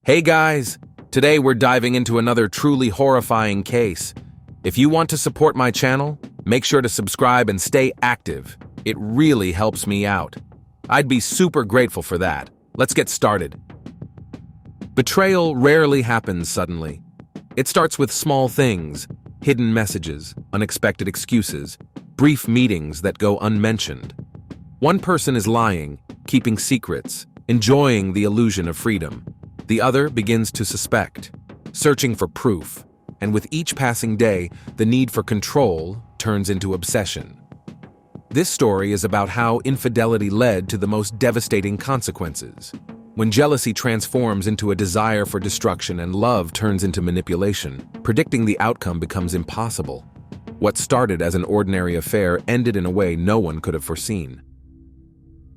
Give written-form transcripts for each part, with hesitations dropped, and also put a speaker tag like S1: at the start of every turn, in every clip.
S1: Hey guys, today we're diving into another truly horrifying case. If you want to support my channel, make sure to subscribe and stay active. It really helps me out. I'd be super grateful for that. Let's get started. Betrayal rarely happens suddenly. It starts with small things, hidden messages, unexpected excuses, brief meetings that go unmentioned. One person is lying, keeping secrets, enjoying the illusion of freedom. The other begins to suspect, searching for proof, and with each passing day, the need for control turns into obsession. This story is about how infidelity led to the most devastating consequences. When jealousy transforms into a desire for destruction and love turns into manipulation, predicting the outcome becomes impossible. What started as an ordinary affair ended in a way no one could have foreseen.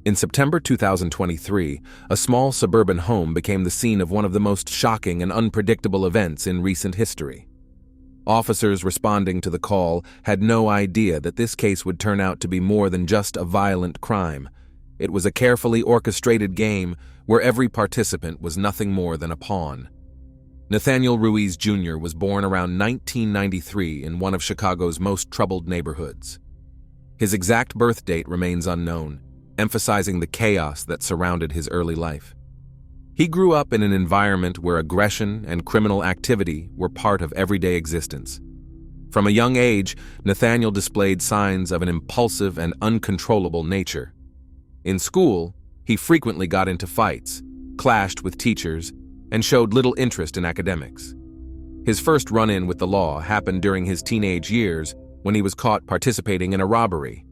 S1: In September 2023, a small suburban home became the scene of one of the most shocking and unpredictable events in recent history. Officers responding to the call had no idea that this case would turn out to be more than just a violent crime. It was a carefully orchestrated game where every participant was nothing more than a pawn. Nathaniel Ruiz Jr. was born around 1993 in one of Chicago's most troubled neighborhoods. His exact birth date remains unknown, emphasizing the chaos that surrounded his early life. He grew up in an environment where aggression and criminal activity were part of everyday existence. From a young age, Nathaniel displayed signs of an impulsive and uncontrollable nature. In school, he frequently got into fights, clashed with teachers, and showed little interest in academics. His first run-in with the law happened during his teenage years when he was caught participating in a robbery.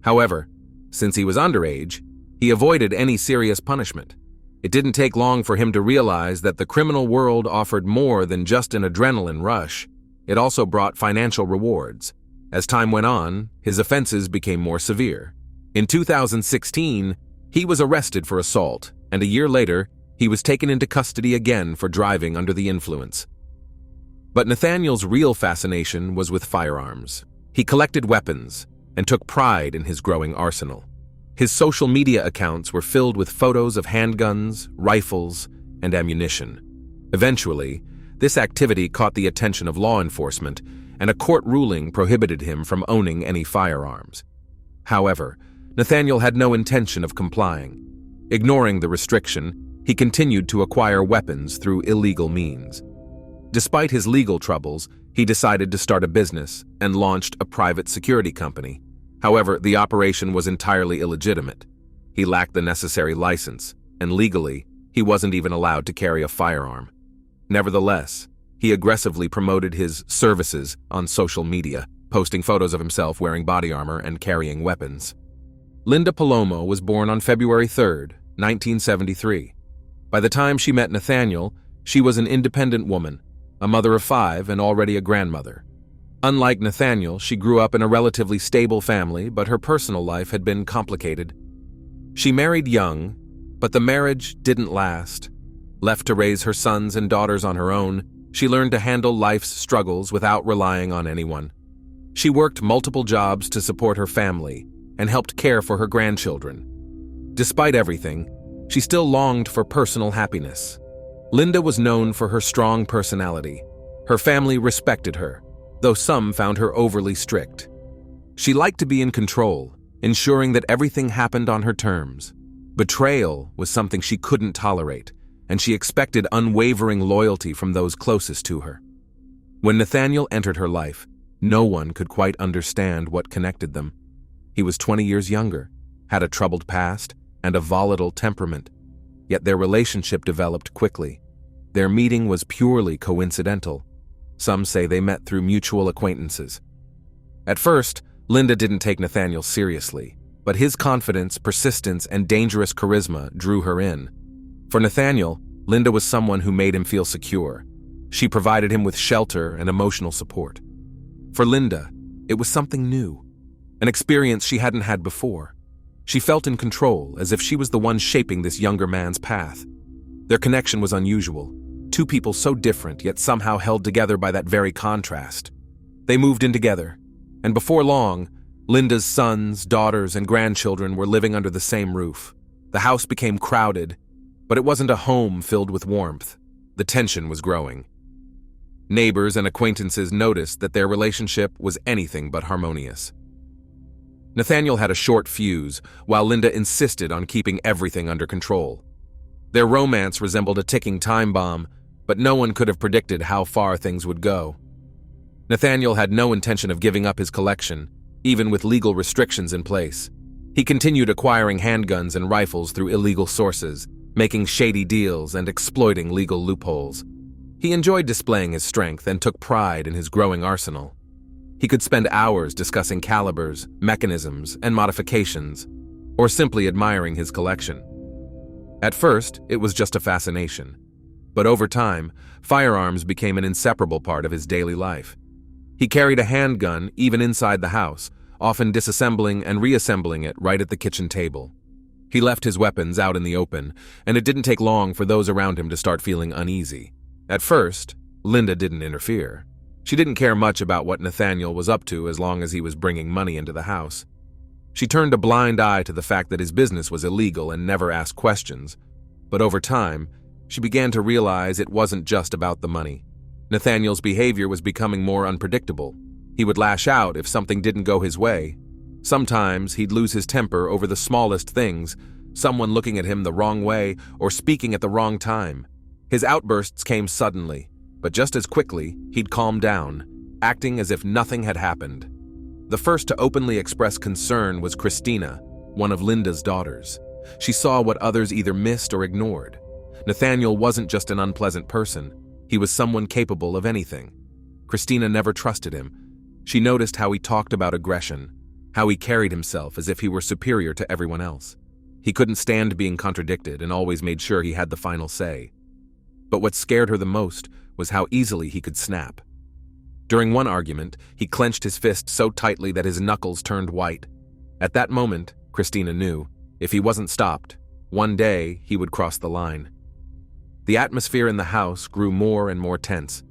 S1: However, since he was underage, he avoided any serious punishment. It didn't take long for him to realize that the criminal world offered more than just an adrenaline rush. It also brought financial rewards. As time went on, his offenses became more severe. In 2016, he was arrested for assault, and a year later, he was taken into custody again for driving under the influence. But Nathaniel's real fascination was with firearms. He collected weapons and took pride in his growing arsenal. His social media accounts were filled with photos of handguns, rifles, and ammunition. Eventually, this activity caught the attention of law enforcement, and a court ruling prohibited him from owning any firearms. However, Nathaniel had no intention of complying. Ignoring the restriction, he continued to acquire weapons through illegal means. Despite his legal troubles, he decided to start a business and launched a private security company. However, the operation was entirely illegitimate. He lacked the necessary license, and legally, he wasn't even allowed to carry a firearm. Nevertheless, he aggressively promoted his services on social media, posting photos of himself wearing body armor and carrying weapons. Linda Palomo was born on February 3, 1973. By the time she met Nathaniel, she was an independent woman, a mother of 5 and already a grandmother. Unlike Nathaniel, she grew up in a relatively stable family, but her personal life had been complicated. She married young, but the marriage didn't last. Left to raise her sons and daughters on her own, she learned to handle life's struggles without relying on anyone. She worked multiple jobs to support her family and helped care for her grandchildren. Despite everything, she still longed for personal happiness. Linda was known for her strong personality. Her family respected her, though some found her overly strict. She liked to be in control, ensuring that everything happened on her terms. Betrayal was something she couldn't tolerate, and she expected unwavering loyalty from those closest to her. When Nathaniel entered her life, no one could quite understand what connected them. He was 20 years younger, had a troubled past, and a volatile temperament. Yet their relationship developed quickly. Their meeting was purely coincidental. Some say they met through mutual acquaintances. At first, Linda didn't take Nathaniel seriously, but his confidence, persistence, and dangerous charisma drew her in. For Nathaniel, Linda was someone who made him feel secure. She provided him with shelter and emotional support. For Linda, it was something new, an experience she hadn't had before. She felt in control, as if she was the one shaping this younger man's path. Their connection was unusual. Two people so different, yet somehow held together by that very contrast. They moved in together, and before long, Linda's sons, daughters, and grandchildren were living under the same roof. The house became crowded, but it wasn't a home filled with warmth. the tension was growing. Neighbors and acquaintances noticed that their relationship was anything but harmonious. Nathaniel had a short fuse, while Linda insisted on keeping everything under control. Their romance resembled a ticking time bomb, but no one could have predicted how far things would go. Nathaniel had no intention of giving up his collection, even with legal restrictions in place. He continued acquiring handguns and rifles through illegal sources, making shady deals and exploiting legal loopholes. He enjoyed displaying his strength and took pride in his growing arsenal. He could spend hours discussing calibers, mechanisms, and modifications, or simply admiring his collection. At first, it was just a fascination. But over time, firearms became an inseparable part of his daily life. He carried a handgun even inside the house, often disassembling and reassembling it right at the kitchen table. He left his weapons out in the open, and it didn't take long for those around him to start feeling uneasy. At first, Linda didn't interfere. She didn't care much about what Nathaniel was up to as long as he was bringing money into the house. She turned a blind eye to the fact that his business was illegal and never asked questions. But over time, she began to realize it wasn't just about the money. Nathaniel's behavior was becoming more unpredictable. He would lash out if something didn't go his way. Sometimes he'd lose his temper over the smallest things, someone looking at him the wrong way or speaking at the wrong time. His outbursts came suddenly, but just as quickly, he'd calm down, acting as if nothing had happened. The first to openly express concern was Christina, one of Linda's daughters. She saw what others either missed or ignored. Nathaniel wasn't just an unpleasant person. He was someone capable of anything. Christina never trusted him. She noticed how he talked about aggression, how he carried himself as if he were superior to everyone else. He couldn't stand being contradicted and always made sure he had the final say. But what scared her the most was how easily he could snap. During one argument, he clenched his fist so tightly that his knuckles turned white. At that moment, Christina knew, if he wasn't stopped, one day he would cross the line. The atmosphere in the house grew more and more tense.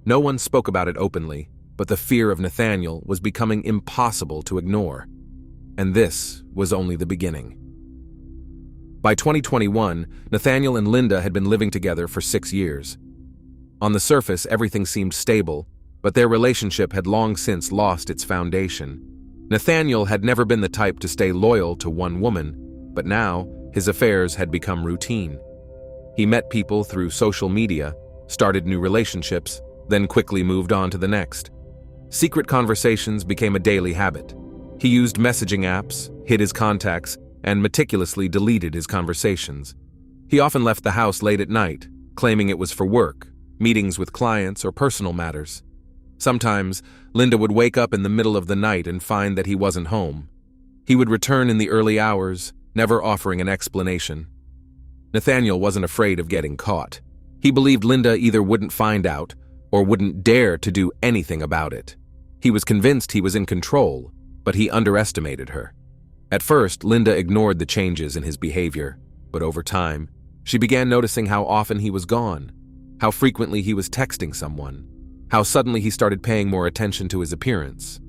S1: No one spoke about it openly, but the fear of Nathaniel was becoming impossible to ignore. And this was only the beginning. By 2021, Nathaniel and Linda had been living together for 6 years. On the surface, everything seemed stable, but their relationship had long since lost its foundation. Nathaniel had never been the type to stay loyal to one woman, but now his affairs had become routine. He met people through social media, started new relationships, then quickly moved on to the next. Secret conversations became a daily habit. He used messaging apps, hid his contacts, and meticulously deleted his conversations. He often left the house late at night, claiming it was for work, meetings with clients, or personal matters. Sometimes, Linda would wake up in the middle of the night and find that he wasn't home. He would return in the early hours, never offering an explanation. Nathaniel wasn't afraid of getting caught. He believed Linda either wouldn't find out or wouldn't dare to do anything about it. He was convinced he was in control, but he underestimated her. At first, Linda ignored the changes in his behavior, but over time, she began noticing how often he was gone, how frequently he was texting someone, how suddenly he started paying more attention to his appearance.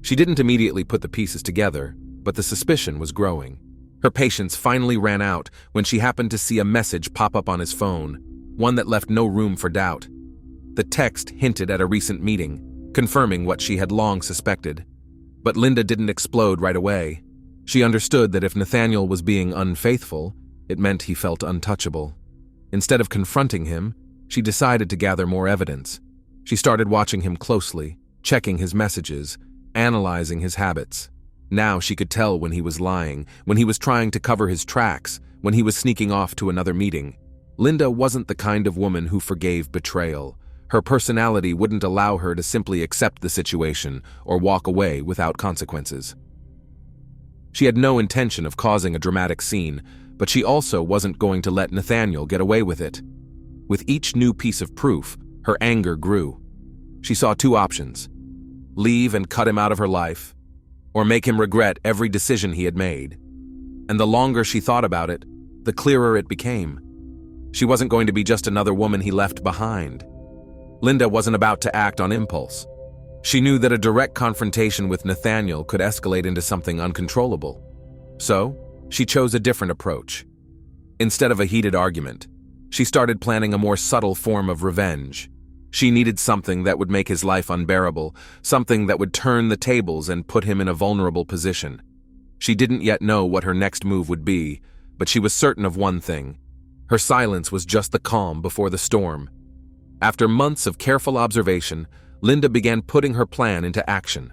S1: She didn't immediately put the pieces together, but the suspicion was growing. Her patience finally ran out when she happened to see a message pop up on his phone, one that left no room for doubt. The text hinted at a recent meeting, confirming what she had long suspected. But Linda didn't explode right away. She understood that if Nathaniel was being unfaithful, it meant he felt untouchable. Instead of confronting him, she decided to gather more evidence. She started watching him closely, checking his messages, analyzing his habits. Now she could tell when he was lying, when he was trying to cover his tracks, when he was sneaking off to another meeting. Linda wasn't the kind of woman who forgave betrayal. Her personality wouldn't allow her to simply accept the situation or walk away without consequences. She had no intention of causing a dramatic scene, but she also wasn't going to let Nathaniel get away with it. With each new piece of proof, her anger grew. She saw two options: leave and cut him out of her life, or make him regret every decision he had made. And the longer she thought about it, the clearer it became. She wasn't going to be just another woman he left behind. Linda wasn't about to act on impulse. She knew that a direct confrontation with Nathaniel could escalate into something uncontrollable. So, she chose a different approach. Instead of a heated argument, She started planning a more subtle form of revenge. She needed something that would make his life unbearable, something that would turn the tables and put him in a vulnerable position. She didn't yet know what her next move would be, but she was certain of one thing. Her silence was just the calm before the storm. After months of careful observation, Linda began putting her plan into action.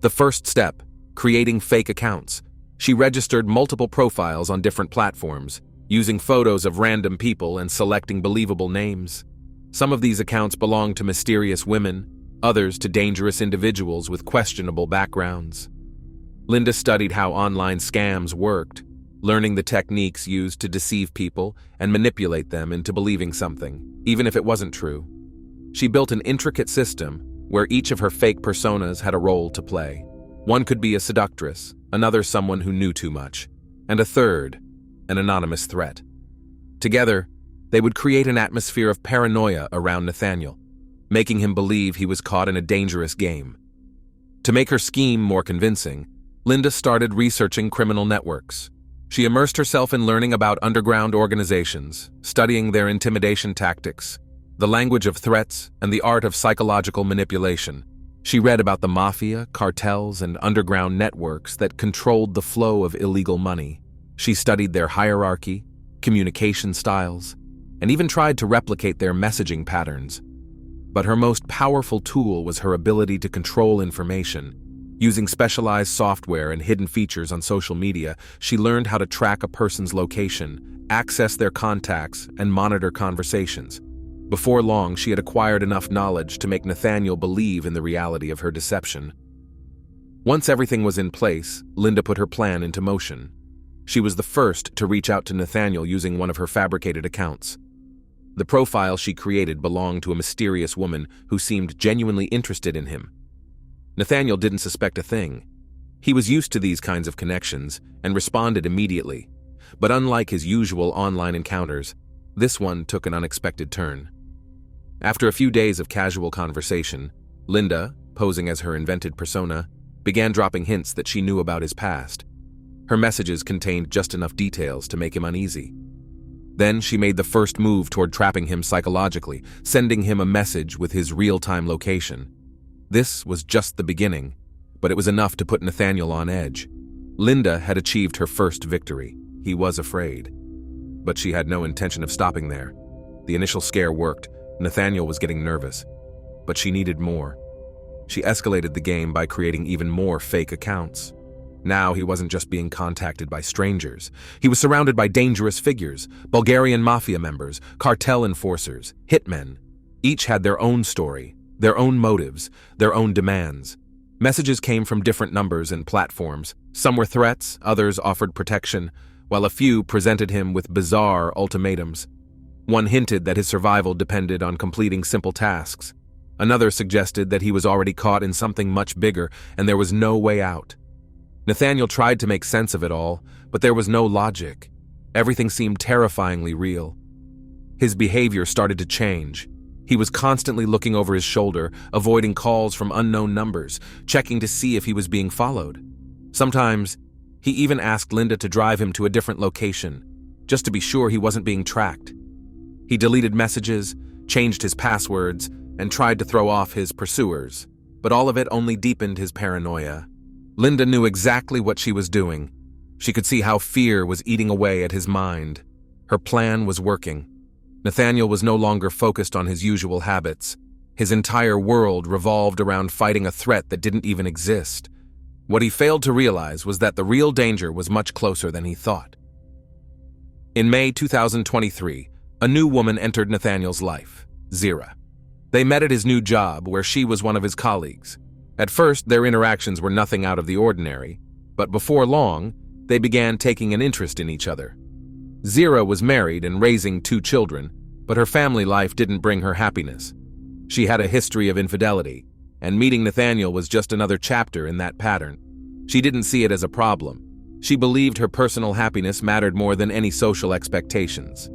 S1: The first step, creating fake accounts. She registered multiple profiles on different platforms, using photos of random people and selecting believable names. Some of these accounts belonged to mysterious women, others to dangerous individuals with questionable backgrounds. Linda studied how online scams worked, learning the techniques used to deceive people and manipulate them into believing something, even if it wasn't true. She built an intricate system where each of her fake personas had a role to play. One could be a seductress, another someone who knew too much, and a third, an anonymous threat. Together, they would create an atmosphere of paranoia around Nathaniel, making him believe he was caught in a dangerous game. To make her scheme more convincing, Linda started researching criminal networks. She immersed herself in learning about underground organizations, studying their intimidation tactics, the language of threats, and the art of psychological manipulation. She read about the mafia, cartels, and underground networks that controlled the flow of illegal money. She studied their hierarchy, communication styles, and even tried to replicate their messaging patterns. But her most powerful tool was her ability to control information. Using specialized software and hidden features on social media, she learned how to track a person's location, access their contacts, and monitor conversations. Before long, she had acquired enough knowledge to make Nathaniel believe in the reality of her deception. Once everything was in place, Linda put her plan into motion. She was the first to reach out to Nathaniel using one of her fabricated accounts. The profile she created belonged to a mysterious woman who seemed genuinely interested in him. Nathaniel didn't suspect a thing. He was used to these kinds of connections and responded immediately. But unlike his usual online encounters, this one took an unexpected turn. After a few days of casual conversation, Linda, posing as her invented persona, began dropping hints that she knew about his past. Her messages contained just enough details to make him uneasy. Then she made the first move toward trapping him psychologically, sending him a message with his real-time location. This was just the beginning, but it was enough to put Nathaniel on edge. Linda had achieved her first victory. He was afraid. But she had no intention of stopping there. The initial scare worked. Nathaniel was getting nervous. But she needed more. She escalated the game by creating even more fake accounts. Now he wasn't just being contacted by strangers. He was surrounded by dangerous figures, Bulgarian mafia members, cartel enforcers, hitmen. Each had their own story, their own motives, their own demands. Messages came from different numbers and platforms. Some were threats, others offered protection, while a few presented him with bizarre ultimatums. One hinted that his survival depended on completing simple tasks. Another suggested that he was already caught in something much bigger and there was no way out. Nathaniel tried to make sense of it all, but there was no logic. Everything seemed terrifyingly real. His behavior started to change. He was constantly looking over his shoulder, avoiding calls from unknown numbers, checking to see if he was being followed. Sometimes, he even asked Linda to drive him to a different location, just to be sure he wasn't being tracked. He deleted messages, changed his passwords, and tried to throw off his pursuers, but all of it only deepened his paranoia. Linda knew exactly what she was doing. She could see how fear was eating away at his mind. Her plan was working. Nathaniel was no longer focused on his usual habits. His entire world revolved around fighting a threat that didn't even exist. What he failed to realize was that the real danger was much closer than he thought. In May 2023, a new woman entered Nathaniel's life, Zira. They met at his new job, where she was one of his colleagues. At first, their interactions were nothing out of the ordinary, but before long, they began taking an interest in each other. Zira was married and raising 2 children, but her family life didn't bring her happiness. She had a history of infidelity, and meeting Nathaniel was just another chapter in that pattern. She didn't see it as a problem. She believed her personal happiness mattered more than any social expectations.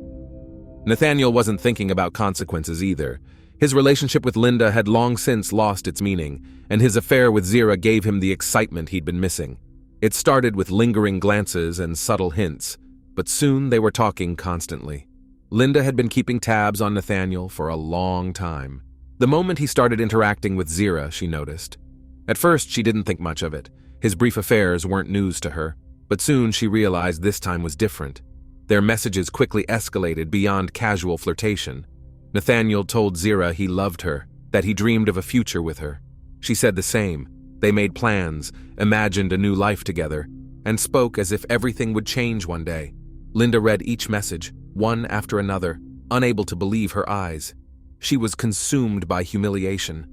S1: Nathaniel wasn't thinking about consequences either. His relationship with Linda had long since lost its meaning, and his affair with Zira gave him the excitement he'd been missing. It started with lingering glances and subtle hints, but soon they were talking constantly. Linda had been keeping tabs on Nathaniel for a long time. The moment he started interacting with Zira, she noticed. At first, she didn't think much of it. His brief affairs weren't news to her, but soon she realized this time was different. Their messages quickly escalated beyond casual flirtation. Nathaniel told Zira he loved her, that he dreamed of a future with her. She said the same. They made plans, imagined a new life together, and spoke as if everything would change one day. Linda read each message, one after another, unable to believe her eyes. She was consumed by humiliation.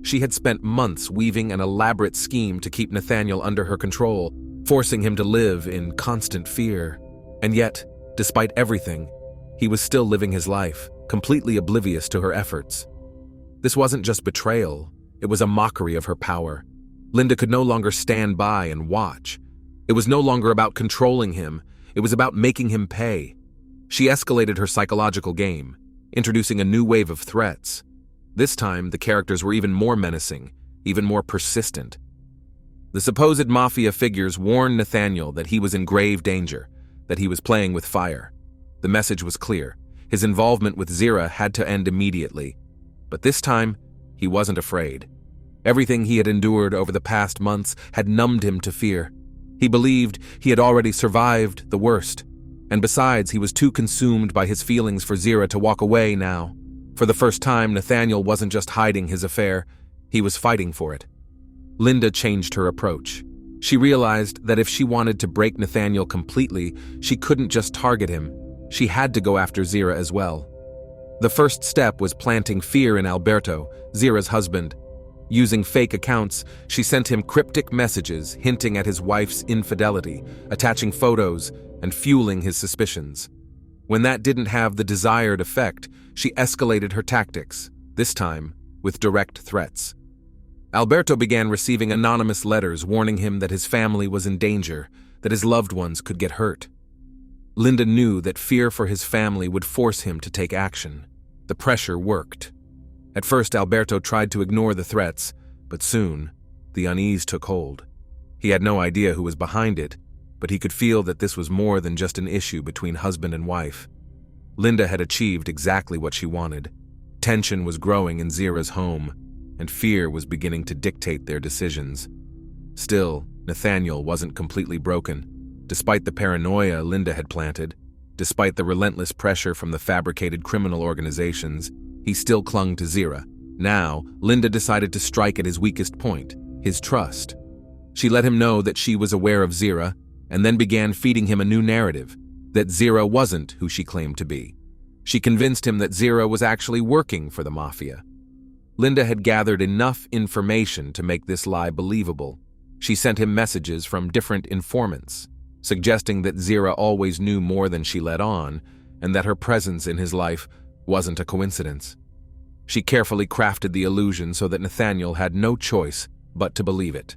S1: She had spent months weaving an elaborate scheme to keep Nathaniel under her control, forcing him to live in constant fear. And yet, despite everything, he was still living his life, completely oblivious to her efforts. This wasn't just betrayal, it was a mockery of her power. Linda could no longer stand by and watch. It was no longer about controlling him, it was about making him pay. She escalated her psychological game, introducing a new wave of threats. This time, the characters were even more menacing, even more persistent. The supposed mafia figures warned Nathaniel that he was in grave danger, that he was playing with fire. The message was clear. His involvement with Zira had to end immediately. But this time, he wasn't afraid. Everything he had endured over the past months had numbed him to fear. He believed he had already survived the worst. And besides, he was too consumed by his feelings for Zira to walk away now. For the first time, Nathaniel wasn't just hiding his affair, he was fighting for it. Linda changed her approach. She realized that if she wanted to break Nathaniel completely, she couldn't just target him. She had to go after Zira as well. The first step was planting fear in Alberto, Zira's husband. Using fake accounts, she sent him cryptic messages hinting at his wife's infidelity, attaching photos, and fueling his suspicions. When that didn't have the desired effect, she escalated her tactics, this time with direct threats. Alberto began receiving anonymous letters warning him that his family was in danger, that his loved ones could get hurt. Linda knew that fear for his family would force him to take action. The pressure worked. At first, Alberto tried to ignore the threats, but soon, the unease took hold. He had no idea who was behind it, but he could feel that this was more than just an issue between husband and wife. Linda had achieved exactly what she wanted. Tension was growing in Zira's home, and fear was beginning to dictate their decisions. Still, Nathaniel wasn't completely broken. Despite the paranoia Linda had planted, despite the relentless pressure from the fabricated criminal organizations, he still clung to Zira. Now, Linda decided to strike at his weakest point, his trust. She let him know that she was aware of Zira, and then began feeding him a new narrative, that Zira wasn't who she claimed to be. She convinced him that Zira was actually working for the mafia. Linda had gathered enough information to make this lie believable. She sent him messages from different informants, suggesting that Zira always knew more than she let on, and that her presence in his life wasn't a coincidence. She carefully crafted the illusion so that Nathaniel had no choice but to believe it.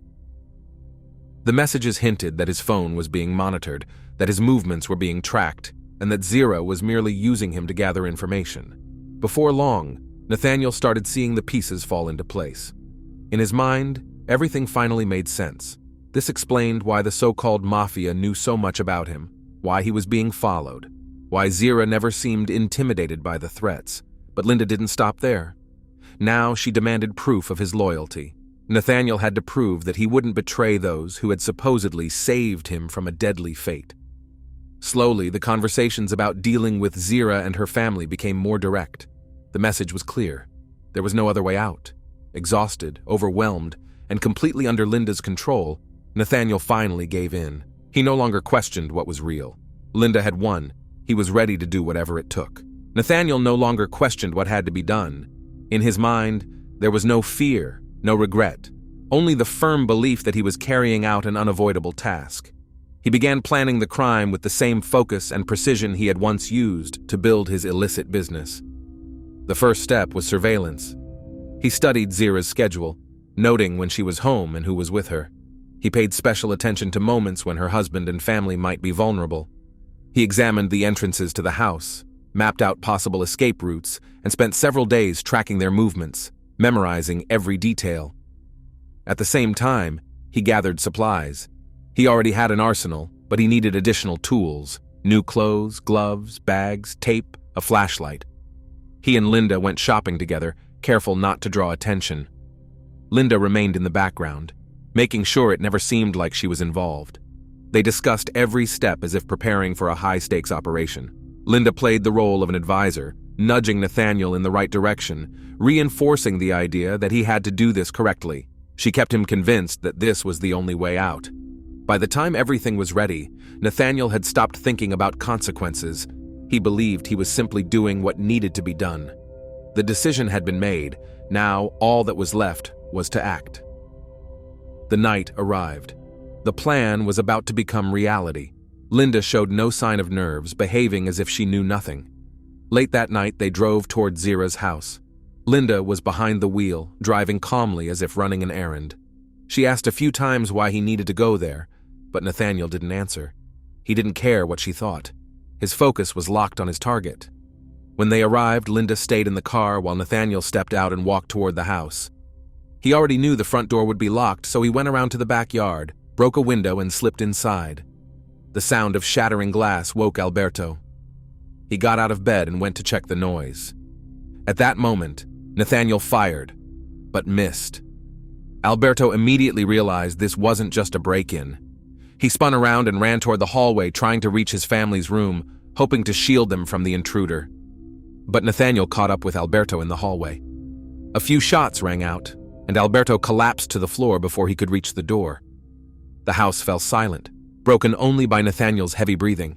S1: The messages hinted that his phone was being monitored, that his movements were being tracked, and that Zira was merely using him to gather information. Before long, Nathaniel started seeing the pieces fall into place. In his mind, everything finally made sense. This explained why the so-called mafia knew so much about him, why he was being followed, why Zira never seemed intimidated by the threats. But Linda didn't stop there. Now she demanded proof of his loyalty. Nathaniel had to prove that he wouldn't betray those who had supposedly saved him from a deadly fate. Slowly, the conversations about dealing with Zira and her family became more direct. The message was clear. There was no other way out. Exhausted, overwhelmed, and completely under Linda's control, Nathaniel finally gave in. He no longer questioned what was real. Linda had won. He was ready to do whatever it took. Nathaniel no longer questioned what had to be done. In his mind, there was no fear, no regret, only the firm belief that he was carrying out an unavoidable task. He began planning the crime with the same focus and precision he had once used to build his illicit business. The first step was surveillance. He studied Zira's schedule, noting when she was home and who was with her. He paid special attention to moments when her husband and family might be vulnerable. He examined the entrances to the house, mapped out possible escape routes, and spent several days tracking their movements, memorizing every detail. At the same time, he gathered supplies. He already had an arsenal, but he needed additional tools, New clothes, gloves, bags, tape, a flashlight. He and Linda went shopping together, careful not to draw attention. Linda remained in the background, making sure it never seemed like she was involved. They discussed every step as if preparing for a high-stakes operation. Linda played the role of an advisor, nudging Nathaniel in the right direction, reinforcing the idea that he had to do this correctly. She kept him convinced that this was the only way out. By the time everything was ready, Nathaniel had stopped thinking about consequences. He believed he was simply doing what needed to be done. The decision had been made. Now, all that was left was to act. The night arrived. The plan was about to become reality. Linda showed no sign of nerves, behaving as if she knew nothing. Late that night, they drove toward Zira's house. Linda was behind the wheel, driving calmly as if running an errand. She asked a few times why he needed to go there, but Nathaniel didn't answer. He didn't care what she thought. His focus was locked on his target. When they arrived, Linda stayed in the car while Nathaniel stepped out and walked toward the house. He already knew the front door would be locked, so he went around to the backyard, broke a window, and slipped inside. The sound of shattering glass woke Alberto. He got out of bed and went to check the noise. At that moment, Nathaniel fired, but missed. Alberto immediately realized this wasn't just a break-in. He spun around and ran toward the hallway, trying to reach his family's room, hoping to shield them from the intruder. But Nathaniel caught up with Alberto in the hallway. A few shots rang out, and Alberto collapsed to the floor before he could reach the door. The house fell silent, broken only by Nathaniel's heavy breathing.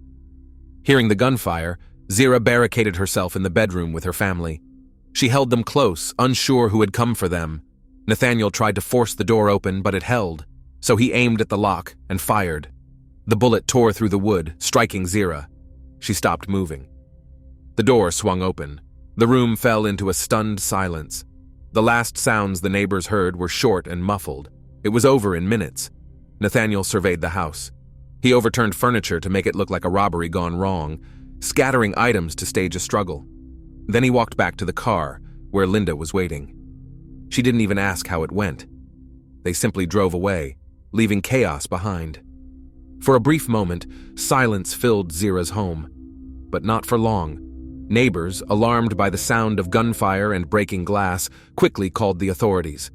S1: Hearing the gunfire, Zira barricaded herself in the bedroom with her family. She held them close, unsure who had come for them. Nathaniel tried to force the door open, but it held, so he aimed at the lock and fired. The bullet tore through the wood, striking Zira. She stopped moving. The door swung open. The room fell into a stunned silence. The last sounds the neighbors heard were short and muffled. It was over in minutes. Nathaniel surveyed the house. He overturned furniture to make it look like a robbery gone wrong, scattering items to stage a struggle. Then he walked back to the car, where Linda was waiting. She didn't even ask how it went. They simply drove away, leaving chaos behind. For a brief moment, silence filled Zira's home. But not for long. Neighbors, alarmed by the sound of gunfire and breaking glass, quickly called the authorities.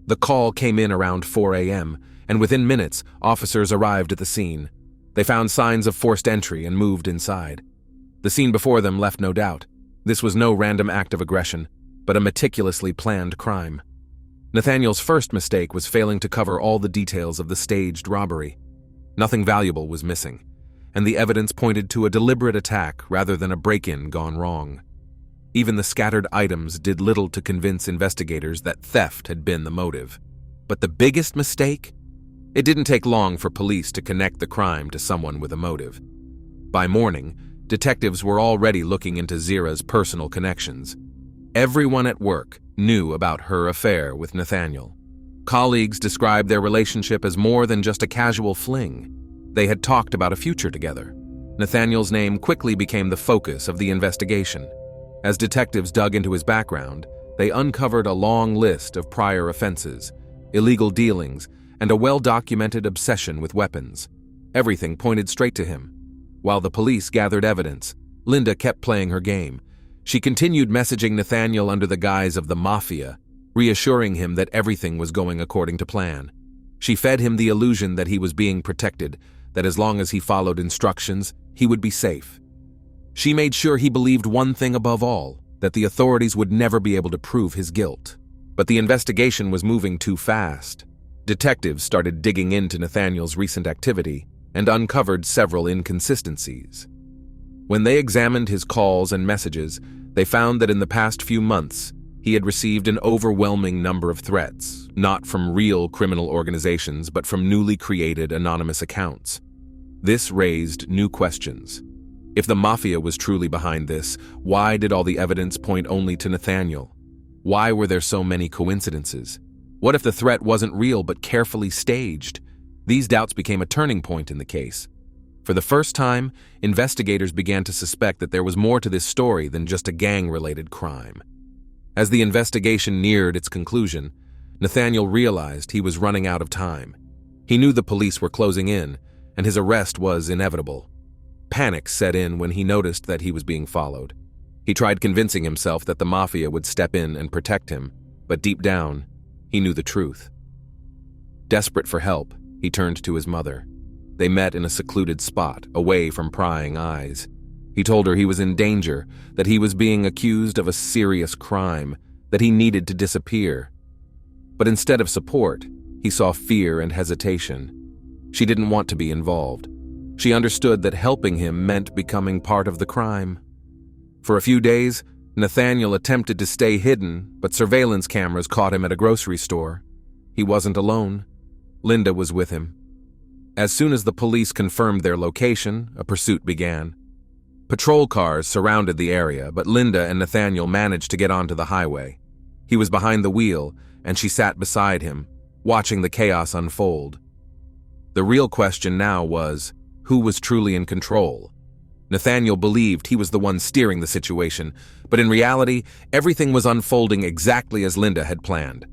S1: The call came in around 4 a.m., and within minutes, officers arrived at the scene. They found signs of forced entry and moved inside. The scene before them left no doubt. This was no random act of aggression, but a meticulously planned crime. Nathaniel's first mistake was failing to cover all the details of the staged robbery. Nothing valuable was missing, and the evidence pointed to a deliberate attack rather than a break-in gone wrong. Even the scattered items did little to convince investigators that theft had been the motive. But the biggest mistake? It didn't take long for police to connect the crime to someone with a motive. By morning, detectives were already looking into Zira's personal connections. Everyone at work knew about her affair with Nathaniel. Colleagues described their relationship as more than just a casual fling. They had talked about a future together. Nathaniel's name quickly became the focus of the investigation. As detectives dug into his background, they uncovered a long list of prior offenses, illegal dealings, and a well-documented obsession with weapons. Everything pointed straight to him. While the police gathered evidence, Linda kept playing her game. She continued messaging Nathaniel under the guise of the mafia, reassuring him that everything was going according to plan. She fed him the illusion that he was being protected, that as long as he followed instructions, he would be safe. She made sure he believed one thing above all, that the authorities would never be able to prove his guilt. But the investigation was moving too fast. Detectives started digging into Nathaniel's recent activity and uncovered several inconsistencies. When they examined his calls and messages, they found that in the past few months, he had received an overwhelming number of threats, not from real criminal organizations, but from newly created anonymous accounts. This raised new questions. If the mafia was truly behind this, why did all the evidence point only to Nathaniel? Why were there so many coincidences? What if the threat wasn't real but carefully staged? These doubts became a turning point in the case. For the first time, investigators began to suspect that there was more to this story than just a gang-related crime. As the investigation neared its conclusion, Nathaniel realized he was running out of time. He knew the police were closing in, and his arrest was inevitable. panic set in when he noticed that he was being followed. He tried convincing himself that the mafia would step in and protect him, but deep down, he knew the truth. Desperate for help, he turned to his mother. They met in a secluded spot, away from prying eyes. He told her he was in danger, that he was being accused of a serious crime, that he needed to disappear. But instead of support, he saw fear and hesitation. She didn't want to be involved. She understood that helping him meant becoming part of the crime. For a few days, Nathaniel attempted to stay hidden, but surveillance cameras caught him at a grocery store. He wasn't alone. Linda was with him. As soon as the police confirmed their location, a pursuit began. Patrol cars surrounded the area, but Linda and Nathaniel managed to get onto the highway. He was behind the wheel, and she sat beside him, watching the chaos unfold. The real question now was, who was truly in control? Nathaniel believed he was the one steering the situation, but in reality, everything was unfolding exactly as Linda had planned.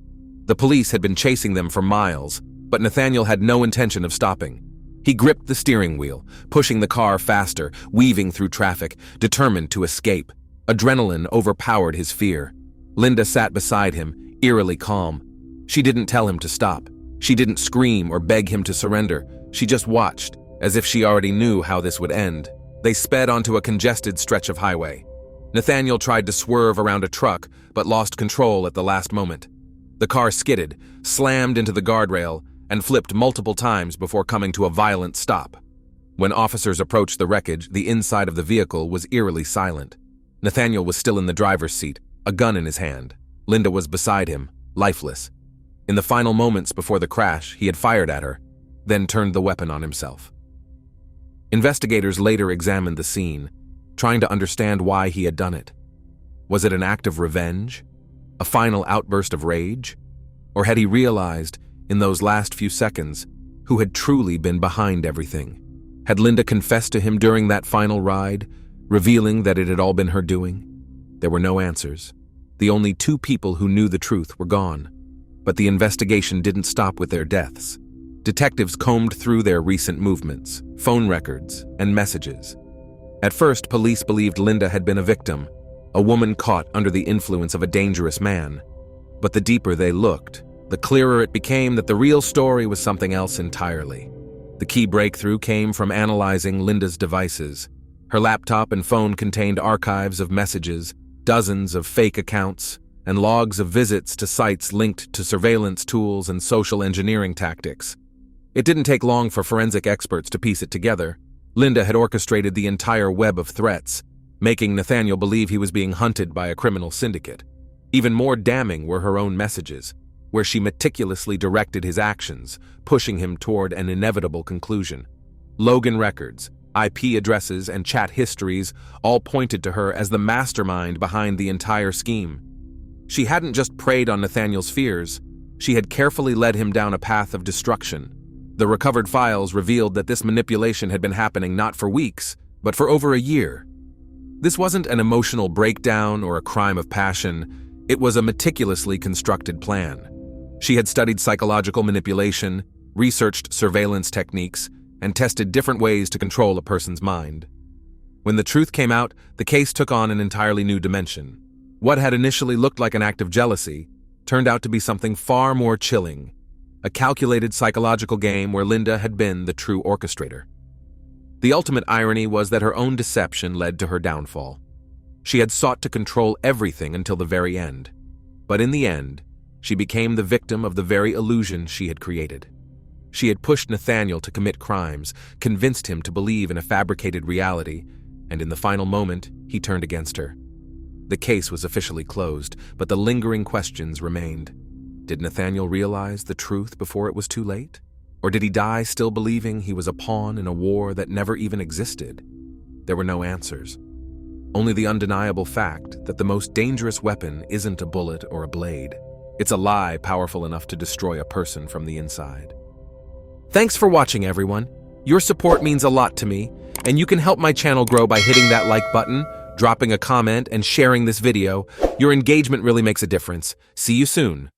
S1: The police had been chasing them for miles, but Nathaniel had no intention of stopping. He gripped the steering wheel, pushing the car faster, weaving through traffic, determined to escape. Adrenaline overpowered his fear. Linda sat beside him, eerily calm. She didn't tell him to stop. She didn't scream or beg him to surrender. She just watched, as if she already knew how this would end. They sped onto a congested stretch of highway. Nathaniel tried to swerve around a truck, but lost control at the last moment. The car skidded, slammed into the guardrail, and flipped multiple times before coming to a violent stop. When officers approached the wreckage, the inside of the vehicle was eerily silent. Nathaniel was still in the driver's seat, a gun in his hand. Linda was beside him, lifeless. In the final moments before the crash, he had fired at her, then turned the weapon on himself. Investigators later examined the scene, trying to understand why he had done it. Was it an act of revenge? A final outburst of rage? Or had he realized, in those last few seconds, who had truly been behind everything? Had Linda confessed to him during that final ride, revealing that it had all been her doing? There were no answers. The only two people who knew the truth were gone. But the investigation didn't stop with their deaths. Detectives combed through their recent movements, phone records, and messages. At first, police believed Linda had been a victim, a woman caught under the influence of a dangerous man. But the deeper they looked, the clearer it became that the real story was something else entirely. The key breakthrough came from analyzing Linda's devices. Her laptop and phone contained archives of messages, dozens of fake accounts, and logs of visits to sites linked to surveillance tools and social engineering tactics. It didn't take long for forensic experts to piece it together. Linda had orchestrated the entire web of threats, making Nathaniel believe he was being hunted by a criminal syndicate. Even more damning were her own messages, where she meticulously directed his actions, pushing him toward an inevitable conclusion. Logan records, IP addresses, and chat histories all pointed to her as the mastermind behind the entire scheme. She hadn't just preyed on Nathaniel's fears, she had carefully led him down a path of destruction. The recovered files revealed that this manipulation had been happening not for weeks, but for over a year. This wasn't an emotional breakdown or a crime of passion, it was a meticulously constructed plan. She had studied psychological manipulation, researched surveillance techniques, and tested different ways to control a person's mind. When the truth came out, the case took on an entirely new dimension. What had initially looked like an act of jealousy turned out to be something far more chilling, a calculated psychological game where Linda had been the true orchestrator. The ultimate irony was that her own deception led to her downfall. She had sought to control everything until the very end, but in the end, she became the victim of the very illusion she had created. She had pushed Nathaniel to commit crimes, convinced him to believe in a fabricated reality, and in the final moment, he turned against her. The case was officially closed, but the lingering questions remained. Did Nathaniel realize the truth before it was too late? Or did he die still believing he was a pawn in a war that never even existed? There were no answers. Only the undeniable fact that the most dangerous weapon isn't a bullet or a blade. It's a lie powerful enough to destroy a person from the inside. Thanks for watching, everyone. Your support means a lot to me, and you can help my channel grow by hitting that like button, dropping a comment, and sharing this video. Your engagement really makes a difference. See you soon.